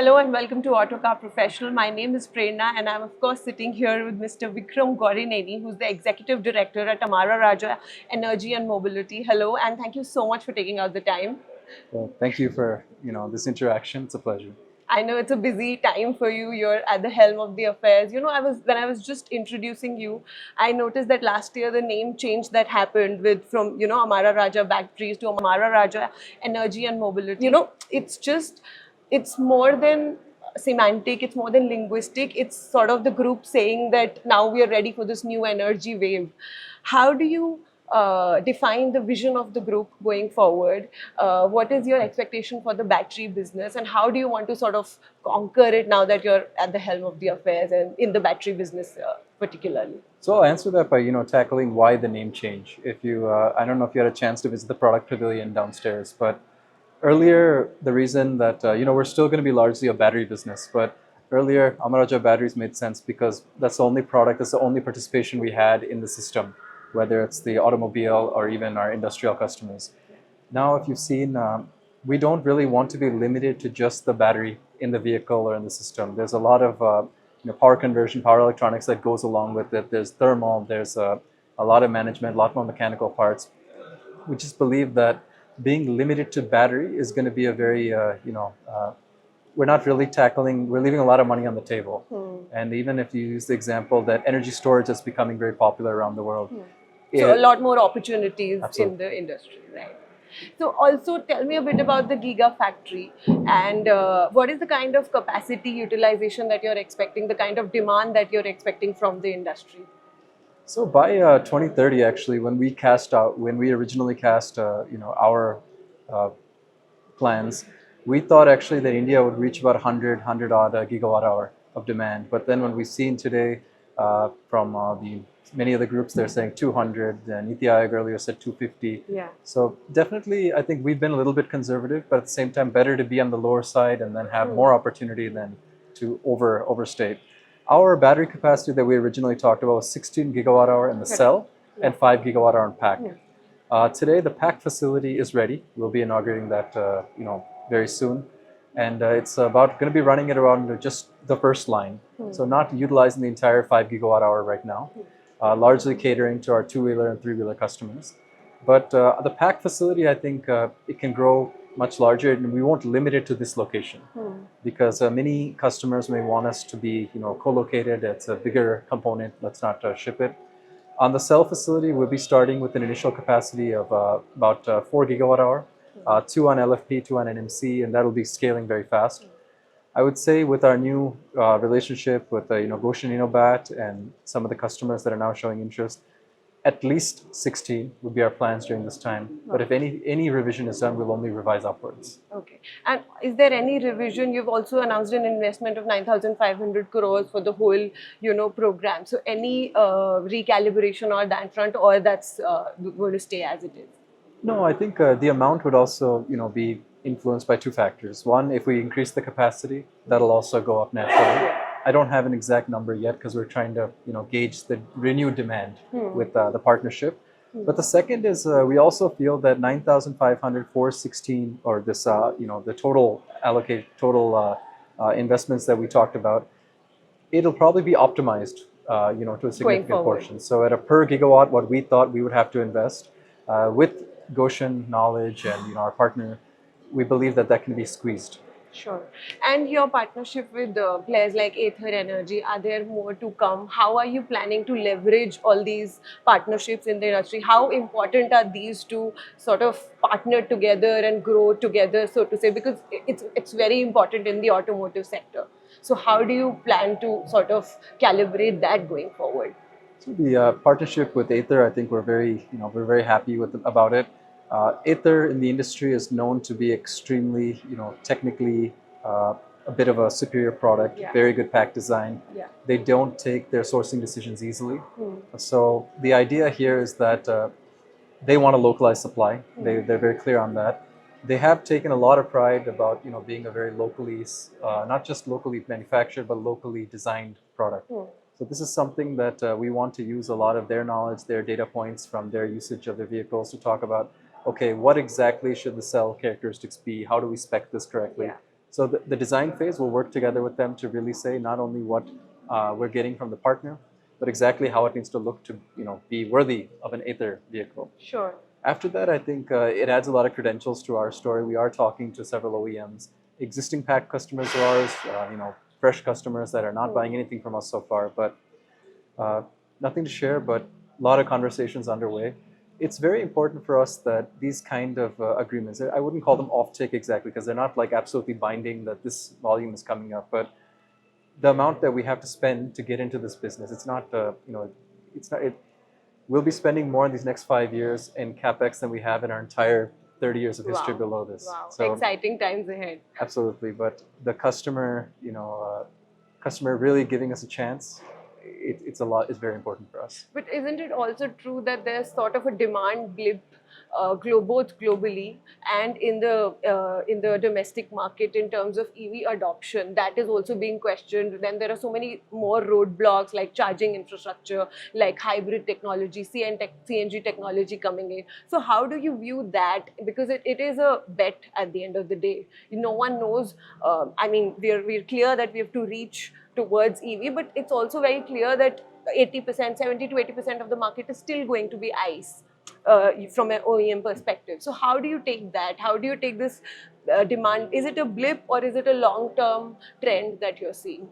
Hello and welcome to Autocar Professional. My name is Prerna and I'm of course sitting here with Mr. Vikramadithya Gourineni, who's the Executive Director at Amara Raja Energy and Mobility. Hello and thank you so much for taking out the time. Well, thank you for this interaction. It's a pleasure. I know it's a busy time for you. You're at the helm of the affairs. When I was just introducing you, I noticed that last year the name change that happened from Amara Raja Batteries to Amara Raja Energy and Mobility. It's more than semantic. It's more than linguistic. It's sort of the group saying that now we are ready for this new energy wave. How do you define the vision of the group going forward? What is your expectation for the battery business, and how do you want to sort of conquer it now that you're at the helm of the affairs and in the battery business particularly? So I'll answer that by tackling why the name change. If you, I don't know if you had a chance to visit the product pavilion downstairs, but earlier the reason that we're still going to be largely a battery business, but earlier Amara Raja batteries made sense because that's the only product, that's the only participation we had in the system, whether it's the automobile or even our industrial customers. Now, if you've seen, we don't really want to be limited to just the battery in the vehicle or in the system. There's a lot of power conversion, power electronics that goes along with it. There's thermal, there's a lot of management, a lot more mechanical parts. We just believe that being limited to battery is going to be a very, we're not really tackling, we're leaving a lot of money on the table. And even if you use the example that energy storage is becoming very popular around the world. So a lot more opportunities Absolutely. in the industry, right? So also tell me a bit about the Giga factory and what is the kind of capacity utilization that you're expecting, the kind of demand that you're expecting from the industry? So by 2030, actually, when we originally cast, our plans, we thought actually that India would reach about 100 odd gigawatt hour of demand. But then when we've seen today from many of the groups, they're saying 200, and Niti Aayog earlier said 250. Yeah. So definitely, I think we've been a little bit conservative, but at the same time, better to be on the lower side and then have more opportunity than to overstate. Our battery capacity that we originally talked about was 16 gigawatt hour in the cell and 5 gigawatt hour in pack. Today, the pack facility is ready. We'll be inaugurating that, very soon, and it's going to be running at around just the first line. So not utilizing the entire 5 gigawatt hour right now, largely catering to our two-wheeler and three-wheeler customers. But the pack facility, I think it can grow much larger, and we won't limit it to this location because many customers may want us to be, co-located. It's a bigger component. Let's not ship it. On the cell facility, we'll be starting with an initial capacity of about 4 gigawatt hour, 2 on LFP, 2 on NMC, and that'll be scaling very fast. I would say with our new relationship with Goshen Innobat and some of the customers that are now showing interest, at least 16 would be our plans during this time. But if any revision is done, we'll only revise upwards. Okay. And is there any revision? You've also announced an investment of 9,500 crores for the whole, program. So any recalibration on that front, or that's going to stay as it is? No, I think the amount would also, be influenced by two factors. One, if we increase the capacity, that'll also go up naturally. I don't have an exact number yet because we're trying to, gauge the renewed demand with the partnership. But the second is we also feel that 9,500 for 16, or this, the total investments that we talked about, it'll probably be optimized, to a significant portion. So at a per gigawatt, what we thought we would have to invest with Goshen knowledge and our partner, we believe that can be squeezed. Sure. And your partnership with players like Ather Energy, are there more to come? How are you planning to leverage all these partnerships in the industry? How important are these to sort of partner together and grow together, so to say? Because it's very important in the automotive sector. So how do you plan to sort of calibrate that going forward? So the partnership with Ather, I think we're very happy about it. Ather in the industry is known to be extremely, technically a bit of a superior product, very good pack design. They don't take their sourcing decisions easily. So the idea here is that they want a localized supply. They're very clear on that. They have taken a lot of pride about, being a very locally, not just locally manufactured, but locally designed product. So this is something that we want to use a lot of their knowledge, their data points from their usage of their vehicles to talk about, okay, what exactly should the cell characteristics be? How do we spec this correctly? So the design phase will work together with them to really say not only what we're getting from the partner, but exactly how it needs to look to be worthy of an Ather vehicle. Sure. After that, I think it adds a lot of credentials to our story. We are talking to several OEMs, existing pack customers of ours, fresh customers that are not buying anything from us so far, but uh, nothing to share, but a lot of conversations underway. It's very important for us that these kind of agreements, I wouldn't call them off-take exactly, because they're not like absolutely binding that this volume is coming up, but the amount that we have to spend to get into this business, it's not, we'll be spending more in these next 5 years in CapEx than we have in our entire 30 years of history below this. Wow. So, Exciting times ahead. absolutely, but the customer, customer really giving us a chance, it's a lot, is very important for us. But isn't it also true that there's sort of a demand blip, both globally and in the domestic market in terms of EV adoption? That is also being questioned. Then there are so many more roadblocks like charging infrastructure, like hybrid technology, CNG technology coming in. So how do you view that? Because it is a bet at the end of the day. No one knows. I mean, we're clear that we have to reach towards EV, but it's also very clear that 80%, 70 to 80% of the market is still going to be ICE from an OEM perspective. So how do you take that? How do you take this demand? Is it a blip or is it a long-term trend that you're seeing?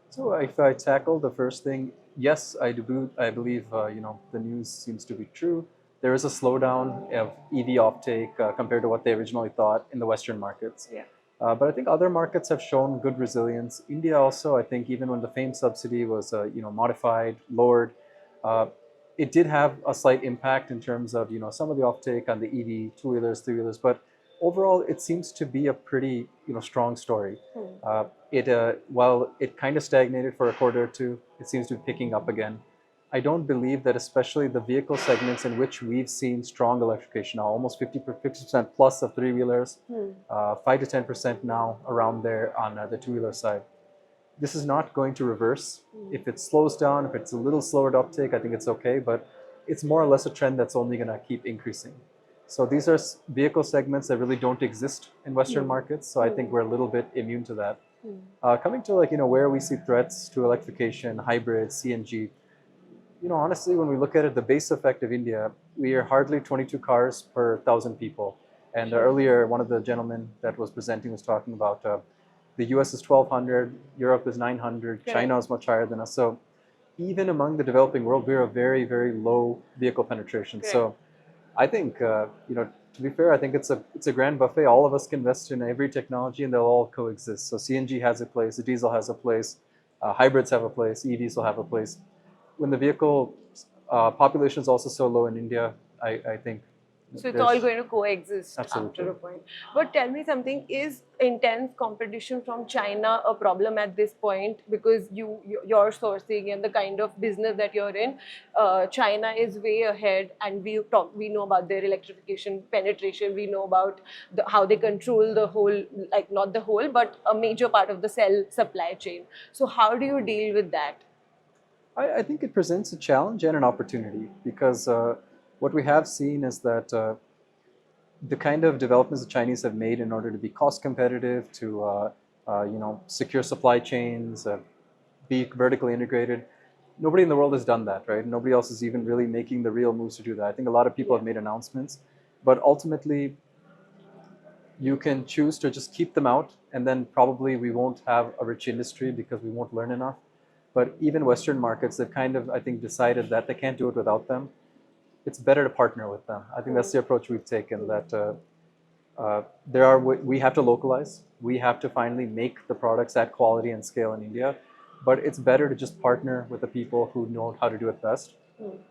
So if I tackle the first thing, yes, I believe the news seems to be true. There is a slowdown of EV offtake compared to what they originally thought in the Western markets. Yeah. But I think other markets have shown good resilience. India also, I think, even when the FAME subsidy was modified, lowered, it did have a slight impact in terms of some of the offtake on the EV two-wheelers, three-wheelers. But overall, it seems to be a pretty strong story. While it kind of stagnated for a quarter or two, it seems to be picking up again. I don't believe that, especially the vehicle segments in which we've seen strong electrification now, almost 50% plus of three-wheelers, 5 to 10% now around there on the two-wheeler side. This is not going to reverse. If it slows down, if it's a little slower to uptake, I think it's okay, but it's more or less a trend that's only going to keep increasing. So these are vehicle segments that really don't exist in Western markets, so I think we're a little bit immune to that. Coming to where we see threats to electrification, hybrid, CNG, honestly, when we look at it, the base effect of India, we are hardly 22 cars per 1,000 people. And earlier, one of the gentlemen that was presenting was talking about the US is 1,200, Europe is 900, China is much higher than us. So even among the developing world, we're a very, very low vehicle penetration. So I think, to be fair, I think it's a grand buffet. All of us can invest in every technology and they'll all coexist. So CNG has a place, the diesel has a place, hybrids have a place, EVs will have a place. When the vehicle population is also so low in India, I think. So it's all going to coexist Absolutely. after a point. But tell me something, is intense competition from China a problem at this point? Because your sourcing and the kind of business that you're in, China is way ahead, and we know about their electrification penetration. We know about how they control the whole, like not the whole, but a major part of the cell supply chain. So how do you deal with that? I think it presents a challenge and an opportunity, because what we have seen is that the kind of developments the Chinese have made in order to be cost competitive, to secure supply chains, be vertically integrated. Nobody in the world has done that, right? Nobody else is even really making the real moves to do that. I think a lot of people have made announcements, but ultimately you can choose to just keep them out, and then probably we won't have a rich industry because we won't learn enough. But even Western markets, they've kind of, I think, decided that they can't do it without them. It's better to partner with them. I think that's the approach we've taken, that we have to localize. We have to finally make the products at quality and scale in India. But it's better to just partner with the people who know how to do it best.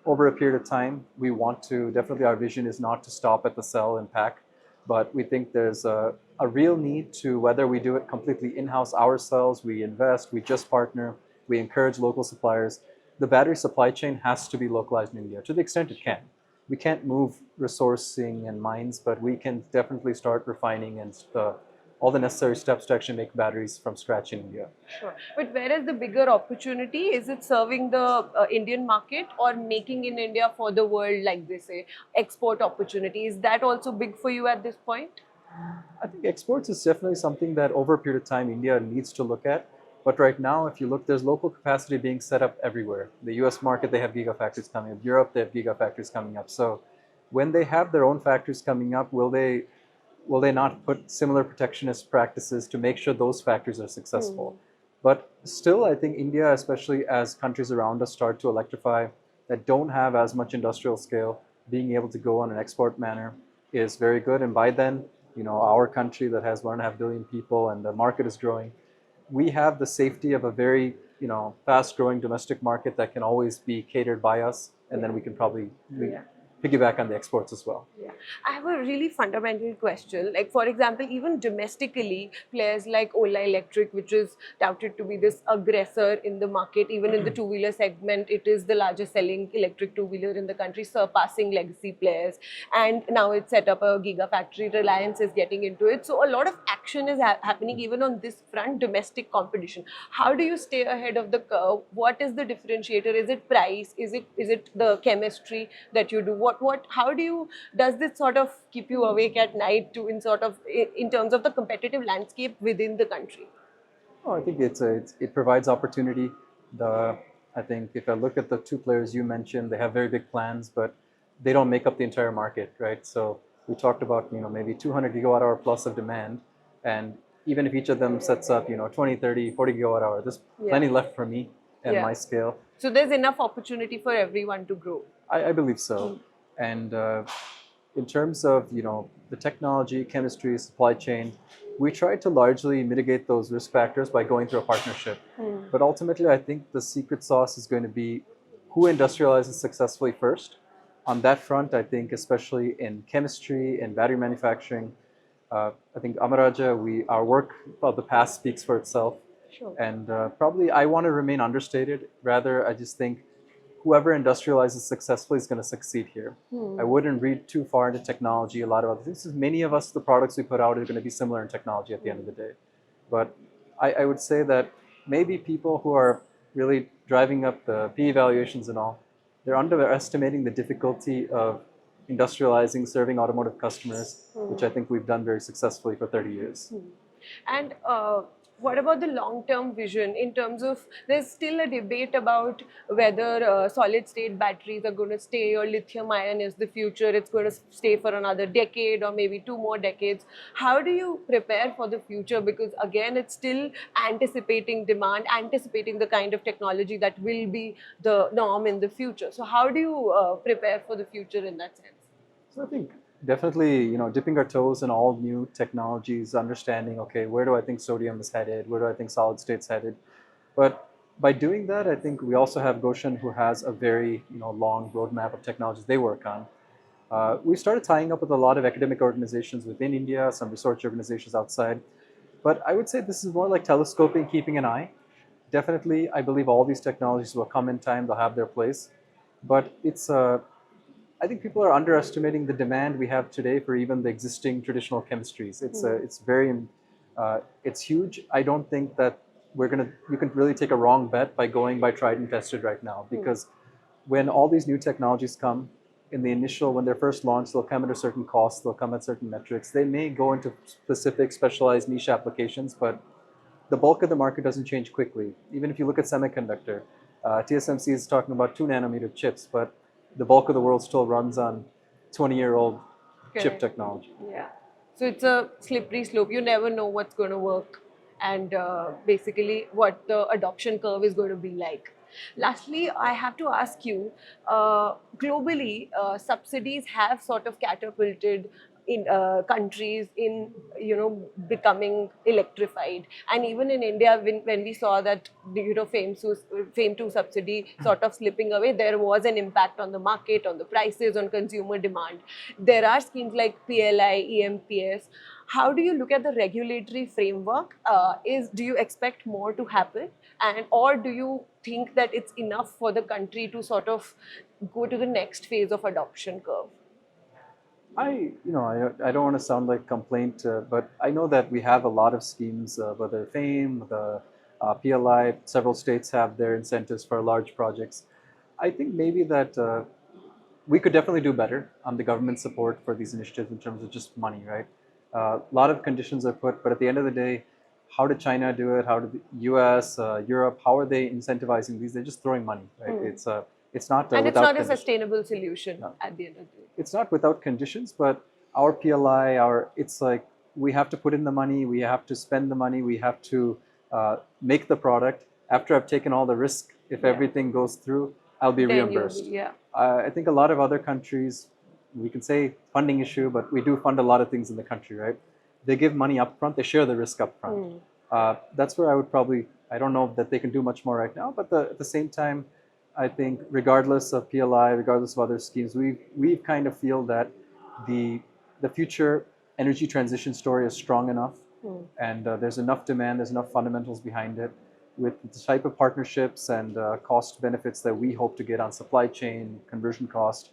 Over a period of time, we want to, definitely our vision is not to stop at the cell and pack, but we think there's a real need to, whether we do it completely in-house ourselves, we invest, we just partner, we encourage local suppliers. The battery supply chain has to be localized in India to the extent it can. We can't move resourcing and mines, but we can definitely start refining and all the necessary steps to actually make batteries from scratch in India. Sure. But where is the bigger opportunity? Is it serving the Indian market or making in India for the world, like they say, export opportunity? Is that also big for you at this point? I think exports is definitely something that over a period of time India needs to look at. But right now, if you look, there's local capacity being set up everywhere. The US market, they have gigafactories coming up. Europe, they have gigafactories coming up. So when they have their own factories coming up, will they not put similar protectionist practices to make sure those factories are successful? But still, I think India, especially as countries around us start to electrify that don't have as much industrial scale, being able to go on an export manner is very good. And by then, our country that has 1.5 billion people and the market is growing, we have the safety of a very, fast growing domestic market that can always be catered by us. And then we can probably piggyback on the exports as well. Yeah. I have a really fundamental question. Like, for example, even domestically, players like Ola Electric, which is touted to be this aggressor in the market, even in the two-wheeler segment, it is the largest selling electric two-wheeler in the country, surpassing legacy players. And now it's set up a gigafactory. Reliance is getting into it. So a lot of action is happening even on this front, domestic competition. How do you stay ahead of the curve? What is the differentiator? Is it price? Is it the chemistry that you do? How does this sort of keep you awake at night to in terms of the competitive landscape within the country? Oh, I think it provides opportunity. The I think if I look at the two players you mentioned, they have very big plans, but they don't make up the entire market, right? So we talked about maybe 200 gigawatt hour plus of demand, and even if each of them sets up 20, 30, 40 gigawatt hour, there's plenty left for me and Yeah. my scale. So there's enough opportunity for everyone to grow. I believe so. And in terms of the technology, chemistry, supply chain, we try to largely mitigate those risk factors by going through a partnership. But ultimately, I think the secret sauce is going to be who industrializes successfully first. On that front, I think especially in chemistry and battery manufacturing, I think Amara Raja, our work of the past speaks for itself. Sure. And probably I want to remain understated. Rather, I just think whoever industrializes successfully is going to succeed here. I wouldn't read too far into technology. A lot of other things. Many of us, the products we put out are going to be similar in technology at the end of the day. But I would say that maybe people who are really driving up the PE valuations and all, they're underestimating the difficulty of industrializing, serving automotive customers, which I think we've done very successfully for 30 years. And what about the long-term vision in terms of, there's still a debate about whether solid-state batteries are going to stay or lithium-ion is the future. It's going to stay for another decade or maybe 2 more decades. How do you prepare for the future? Because again, it's still anticipating demand, anticipating the kind of technology that will be the norm in the future. So how do you prepare for the future in that sense? So I think definitely, dipping our toes in all new technologies, understanding, okay, where do I think sodium is headed? Where do I think solid state's headed? But by doing that, I think we also have Goshen, who has a very, long roadmap of technologies they work on. We started tying up with a lot of academic organizations within India, some research organizations outside. But I would say this is more like telescoping, keeping an eye. Definitely, I believe all these technologies will come in time, they'll have their place. But I think people are underestimating the demand we have today for even the existing traditional chemistries. It's huge. I don't think that you can really take a wrong bet by going by tried and tested right now, because when all these new technologies come when they're first launched, they'll come at a certain cost, they'll come at certain metrics. They may go into specific specialized niche applications, but the bulk of the market doesn't change quickly. Even if you look at semiconductor, TSMC is talking about 2 nanometer chips, but the bulk of the world still runs on 20-year-old chip technology. Yeah. So it's a slippery slope. You never know what's going to work and basically what the adoption curve is going to be like. Lastly, I have to ask you, globally, subsidies have sort of catapulted in countries in becoming electrified, and even in India, when we saw that FAME 2 subsidy sort of slipping away, there was an impact on the market, on the prices, on consumer demand. There are schemes like PLI, EMPS. How do you look at the regulatory framework? Do you expect more to happen, or do you think that it's enough for the country to sort of go to the next phase of adoption curve? I don't want to sound like complaint, but I know that we have a lot of schemes, whether FAME, the PLI, several states have their incentives for large projects. I think maybe that we could definitely do better on the government support for these initiatives in terms of just money, right? A lot of conditions are put, but at the end of the day, how did China do it? How did the US, Europe, how are they incentivizing these? They're just throwing money, right? It's not And it's without not a conditions. sustainable solution No. at the end of the day. It's not without conditions, but our PLI, it's like we have to put in the money, we have to spend the money, we have to make the product. After I've taken all the risk, if everything goes through, I'll be Then you'll reimbursed. be, yeah. I think a lot of other countries, we can say funding issue, but we do fund a lot of things in the country, right? They give money up front, they share the risk up front. That's where I would probably, I don't know that they can do much more right now, but at the same time, I think regardless of PLI, regardless of other schemes, we kind of feel that the future energy transition story is strong enough, and there's enough demand, there's enough fundamentals behind it. With the type of partnerships and cost benefits that we hope to get on supply chain, conversion cost,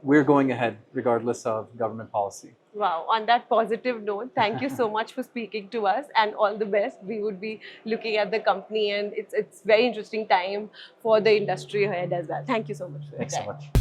we're going ahead regardless of government policy. Wow, on that positive note, thank you so much for speaking to us, and all the best. We would be looking at the company, and it's very interesting time for the industry ahead as well. Thank you so much for your Thanks so time. much.